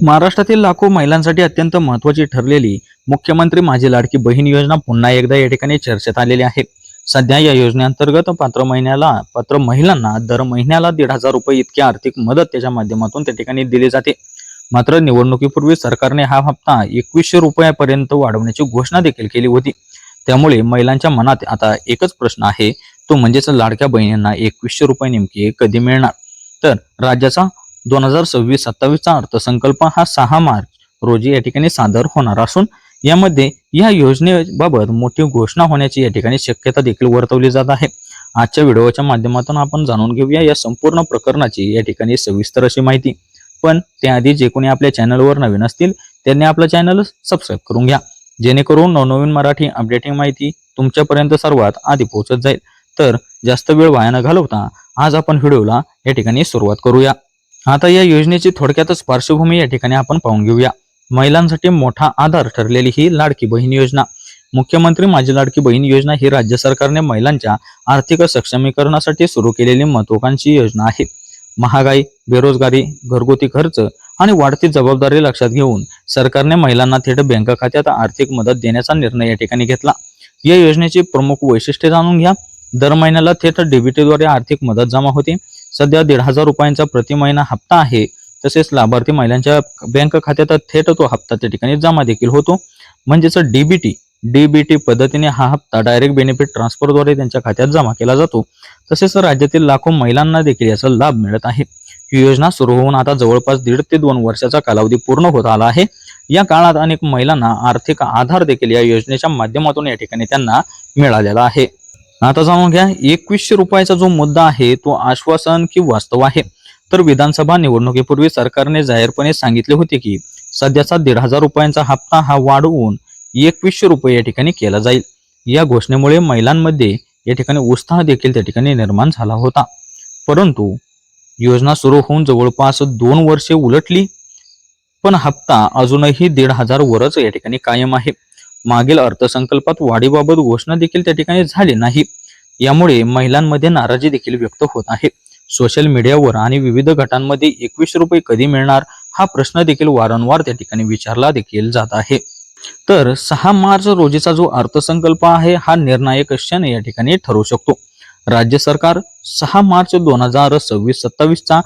महाराष्ट्रातील लाखो महिलांसाठी अत्यंत महत्त्वाची ठरलेली मुख्यमंत्री माझी लाडकी बहीण योजना पुन्हा एकदा या ठिकाणी चर्चेत आलेली आहे। सध्या या योजनेअंतर्गत पात्र महिलांना दर महिन्याला 1,500 रुपये इतकी आर्थिक मदत त्याच्या माध्यमातून त्या ठिकाणी दिली जाते। मात्र निवडणुकीपूर्वी सरकारने हा हप्ता 2,100 रुपयापर्यंत वाढवण्याची घोषणा देखील केली होती। त्यामुळे महिलांच्या मनात आता एकच प्रश्न आहे, तो म्हणजेच लाडक्या बहिणींना 2,100 रुपये नेमके कधी मिळणार। तर राज्याचा 2026-27चा अर्थसंकल्प हा 6 मार्च रोजी या ठिकाणी सादर होणार असून यामध्ये या योजनेबाबत मोठी घोषणा होण्याची या ठिकाणी शक्यता देखील वर्तवली जात आहे। आजच्या व्हिडिओच्या माध्यमातून आपण जाणून घेऊया या संपूर्ण प्रकरणाची या ठिकाणी सविस्तर अशी माहिती। पण त्याआधी जे कोणी आपल्या चॅनलवर नवीन असतील त्यांनी आपलं चॅनल सबस्क्राईब करून घ्या, जेणेकरून नवनवीन मराठी अपडेटिंग माहिती तुमच्यापर्यंत सर्वात आधी पोहोचत जाईल। तर जास्त वेळ वाया न घालवता आज आपण व्हिडिओला या ठिकाणी सुरुवात करूया। आता या योजनेची थोडक्यातच पार्श्वभूमी या ठिकाणी आपण पाहून घेऊया। महिलांसाठी मोठा आधार ठरलेली ही लाडकी बहीण योजना, मुख्यमंत्री माझी लाडकी बहीण योजना ही राज्य सरकारने महिलांच्या आर्थिक सक्षमीकरणासाठी सुरू केलेली महत्त्वाकांक्षी योजना आहे। महागाई, बेरोजगारी, घरगुती खर्च आणि वाढती जबाबदारी लक्षात घेऊन सरकारने महिलांना थेट बँक खात्यात आर्थिक मदत देण्याचा निर्णय या ठिकाणी घेतला। या योजनेची प्रमुख वैशिष्ट्ये जाणून घ्या। दर महिन्याला थेट डीबीटीद्वारे आर्थिक मदत जमा होते। सध्या 1,500 रुपयांचा प्रति महिना हप्ता आहे। तसेच लाभार्थी महिलांच्या बँक खात्यात थेट तो हप्ता त्या ठिकाणी जमा देखील होतो। म्हणजेच डीबीटी पद्धतीने हा हप्ता डायरेक्ट बेनिफिट ट्रान्सफरद्वारे त्यांच्या खात्यात जमा केला जातो। तसेच राज्यातील लाखो महिलांना देखील याचा लाभ मिळत आहे। ही योजना सुरू होऊन आता जवळपास 1.5 ते 2 वर्षाचा कालावधी पूर्ण होत आला आहे। या काळात अनेक महिलांना आर्थिक आधार देखील या योजनेच्या माध्यमातून या ठिकाणी त्यांना मिळालेला आहे। आता जाणून घ्या 2,100 रुपयाचा जो मुद्दा आहे तो आश्वासन की वास्तव आहे। तर विधानसभा निवडणुकीपूर्वी सरकारने जाहीरपणे सांगितले होते की सध्याचा 1,500 रुपयांचा हप्ता हा वाढवून 2,100 रुपये या ठिकाणी केला जाईल। या घोषणेमुळे महिलांमध्ये या ठिकाणी उत्साह देखील त्या ठिकाणी निर्माण झाला होता। परंतु योजना सुरू होऊन जवळपास 2 वर्षे उलटली, पण हप्ता अजूनही 1,500 वरच या ठिकाणी कायम आहे। मागील अर्थसंकल्पात वाढीबाबत घोषणा देखील त्या ठिकाणी झाली नाही। यामुळे महिलांमध्ये नाराजी देखील व्यक्त होत आहे। सोशल मीडियावर आणि विविध गटांमध्ये 2,100 रुपये कधी मिळणार हा प्रश्न देखील वारंवार त्या ठिकाणी विचारला देखील जात आहे। तर 6 मार्च रोजीचा जो अर्थसंकल्प आहे हा निर्णायक क्षण या ठिकाणी ठरू शकतो। राज्य सरकार 6 मार्च 2026-27चा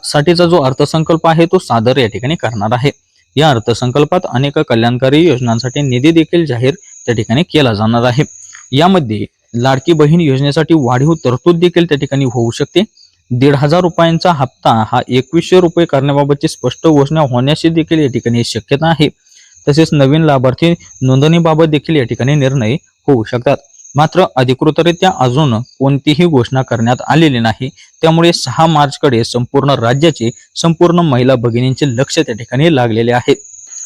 साठीचा जो अर्थसंकल्प आहे तो सादर या ठिकाणी करणार आहे। या अर्थसंकल्पात अनेक कल्याणकारी योजनांसाठी निधी देखील जाहीर त्या ठिकाणी केला जाणार आहे। यामध्ये लाडकी बहीण योजनेसाठी वाढीव तरतूद देखील त्या ठिकाणी होऊ शकते। 1,500 रुपयांचा हप्ता हा 2,100 रुपये करण्याबाबतची स्पष्ट घोषणा होण्याची देखील या ठिकाणी शक्यता आहे। तसेच नवीन लाभार्थी नोंदणीबाबत देखील या ठिकाणी निर्णय होऊ शकतात। मात्र अधिकृतरित्या अजून कोणतीही घोषणा करण्यात आलेली नाही। त्यामुळे 6 मार्च कडे संपूर्ण राज्याचे संपूर्ण महिला भगिनींचे लक्ष त्या ठिकाणी लागलेले आहे।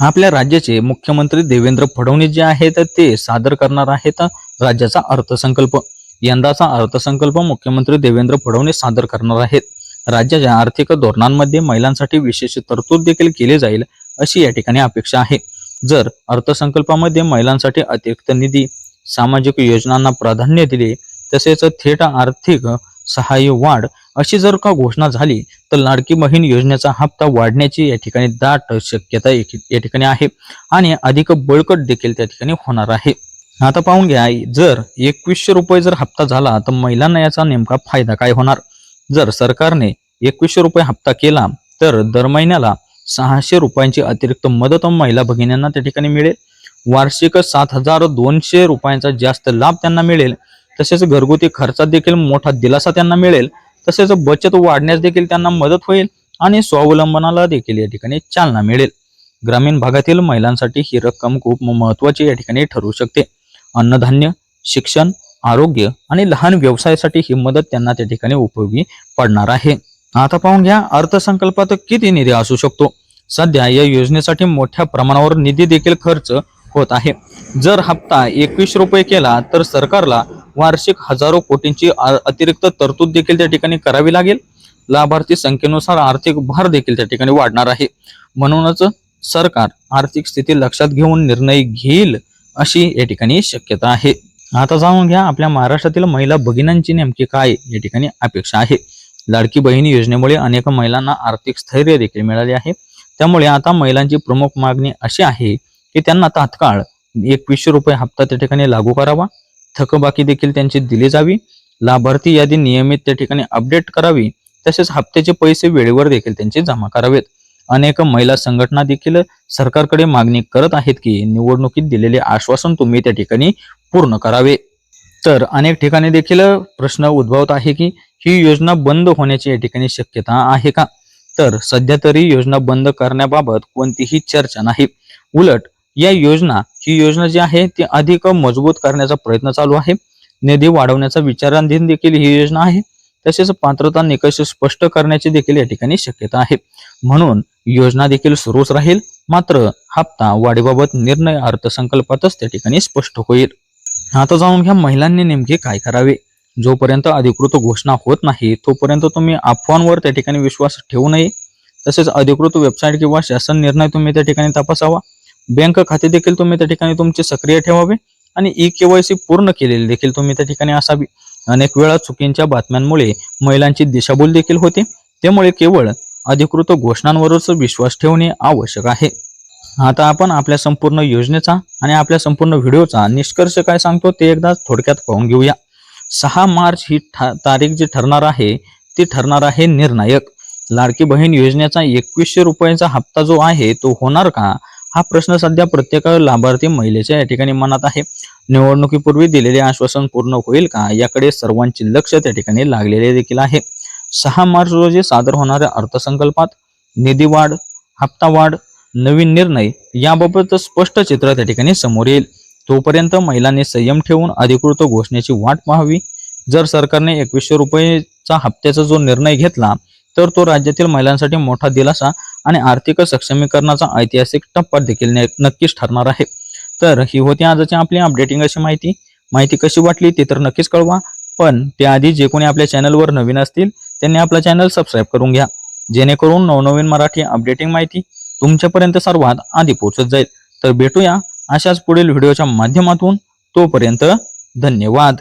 आपल्या राज्याचे मुख्यमंत्री देवेंद्र फडणवीस जे आहेत ते सादर करणार आहेत राज्याचा अर्थसंकल्प। यंदाचा अर्थसंकल्प मुख्यमंत्री देवेंद्र फडणवीस सादर करणार आहेत। राज्याच्या आर्थिक धोरणांमध्ये महिलांसाठी विशेष तरतूद देखील केली जाईल अशी या ठिकाणी अपेक्षा आहे। जर अर्थसंकल्पामध्ये महिलांसाठी अतिरिक्त निधी, सामाजिक योजनांना प्राधान्य दिले, तसेच थेट आर्थिक सहाय्य वाढ अशी जर का घोषणा झाली तर लाडकी बहीण योजनेचा हप्ता वाढण्याची या ठिकाणी दाट शक्यता या ठिकाणी आहे आणि अधिक बळकट देखील त्या ठिकाणी होणार आहे। आता पाहून घ्या, जर 2,100 रुपये जर हप्ता झाला तर महिलांना याचा नेमका फायदा काय होणार। जर सरकारने 2,100 रुपये हप्ता केला तर दर महिन्याला 600 रुपयांची अतिरिक्त मदत महिला भगिनींना त्या ठिकाणी मिळेल। वार्षिक 7,200 रुपयांचा जास्त लाभ त्यांना मिळेल। तसेच घरगुती खर्चात देखील मोठा दिलासा त्यांना मिळेल। तसेच बचत वाढण्यास देखील त्यांना मदत होईल आणि स्वावलंबनाला देखील या ठिकाणी चालना मिळेल। ग्रामीण भागातील महिलांसाठी ही रक्कम खूप महत्त्वाची या ठिकाणी ठरू शकते। अन्नधान्य, शिक्षण, आरोग्य आणि लहान व्यवसायासाठी ही मदत त्यांना त्या ठिकाणी उपयोगी पडणार आहे। आता पाहून घ्या अर्थसंकल्पात किती निधी असू शकतो। सध्या या योजनेसाठी मोठ्या प्रमाणावर निधी देखील खर्च होत आहे। जर हप्ता 2,100 रुपये केला तर सरकारला वार्षिक हजारो कोटींची अतिरिक्त तरतूद देखील त्या ठिकाणी करावी लागेल। लाभार्थी संख्येनुसार आर्थिक भार देखील त्या ठिकाणी वाढणार आहे। म्हणूनच सरकार आर्थिक स्थिती लक्षात घेऊन निर्णय घेईल अशी या ठिकाणी शक्यता आहे। आता जाणून घ्या आपल्या महाराष्ट्रातील महिला भगिनींची नेमकी काय या ठिकाणी अपेक्षा आहे। लाडकी बहीण योजनेमुळे अनेक महिलांना आर्थिक स्थैर्य देखील मिळाले आहे। त्यामुळे आता महिलांची प्रमुख मागणी अशी आहे की त्यांना तात्काळ 2100 रुपये हप्ता त्या ठिकाणी लागू करावा, थकबाकी देखील त्यांची दिली जावी, लाभार्थी यादी नियमित त्या ठिकाणी अपडेट करावी, तसेच हप्त्याचे पैसे वेळेवर देखील त्यांचे जमा करावेत. अनेक महिला संघटना देखील सरकारकडे मागणी करत आहेत की निवडणुकीत दिलेले आश्वासन तुम्ही त्या ठिकाणी पूर्ण करावे. तर अनेक ठिकाणी देखील प्रश्न उद्भवत आहे की ही योजना बंद होण्याची या ठिकाणी शक्यता आहे का? तर सध्या तरी योजना बंद करण्याबाबत कोणतीही चर्चा नाही. उलट ही योजना जी आहे ती अधिक मजबूत करण्याचा प्रयत्न चालू आहे. निधी वाढवण्याचा विचाराधीन देखील ही योजना आहे. तसेच पात्रता निकष स्पष्ट करण्याची देखील या ठिकाणी शक्यता आहे. म्हणून योजना देखील सुरूच राहील, मात्र हप्ता वाढीबाबत निर्णय अर्थसंकल्पातच त्या ठिकाणी स्पष्ट होईल. आता जाणून घ्या महिलांनी नेमके काय करावे. जोपर्यंत अधिकृत घोषणा होत नाही तोपर्यंत तुम्ही अफवांवर त्या ठिकाणी विश्वास ठेवू नये. तसेच अधिकृत वेबसाईट किंवा शासन निर्णय तुम्ही त्या ठिकाणी तपासावा. बँक खाते देखील तुम्ही त्या ठिकाणी तुमचे सक्रिय ठेवावे आणि ई-केवायसी पूर्ण केलेली देखील तुम्ही त्या ठिकाणी असावी. अनेक वेळा चुकीच्या बातम्यांमुळे महिलांची दिशाभूल देखील होते. त्यामुळे केवळ अधिकृत घोषणांवरच विश्वास ठेवणे आवश्यक आहे. आता आपण आपल्या संपूर्ण योजनेचा आणि आपल्या संपूर्ण व्हिडिओचा निष्कर्ष काय सांगतो ते एकदा थोडक्यात पाहून घेऊया. 6 मार्च ही तारीख जी ठरणार आहे ती ठरणार आहे निर्णायक. लाडकी बहीण योजनेचा 2100 रुपयांचा हप्ता जो आहे तो होणार का, हा प्रश्न सध्या प्रत्येक लाभार्थी महिलेच्या या ठिकाणी मनात आहे. निवडणुकीपूर्वी दिलेले आश्वासन पूर्ण होईल का, याकडे सर्वांचे लक्ष त्या ठिकाणी लागलेले देखील आहे. 6 मार्च रोजी सादर होणाऱ्या अर्थसंकल्पात निधी वाढ, हप्ता वाढ, नवीन निर्णय याबाबत स्पष्ट चित्र त्या ठिकाणी समोर येईल. तोपर्यंत महिलांनी संयम ठेवून अधिकृत घोषणेची वाट पाहावी. जर सरकारने 2100 रुपयेचा हप्त्याचा जो निर्णय घेतला तर तो राज्यातील महिलांसाठी मोठा दिलासा आणि आर्थिक सक्षमीकरणाचा ऐतिहासिक टप्पा देखील नक्कीच ठरणार आहे. तर ही होती आजची आपली अपडेटिंग अशी माहिती कशी वाटली ते तर नक्कीच कळवा. पण त्याआधी जे कोणी आपल्या चॅनलवर नवीन असतील त्यांनी आपला चॅनल सबस्क्राईब करून घ्या, जेणेकरून नवनवीन मराठी अपडेटिंग माहिती तुमच्यापर्यंत सर्वात आधी पोहोचत जाईल. तर भेटूया अशाच पुढील व्हिडिओच्या माध्यमातून. तोपर्यंत धन्यवाद.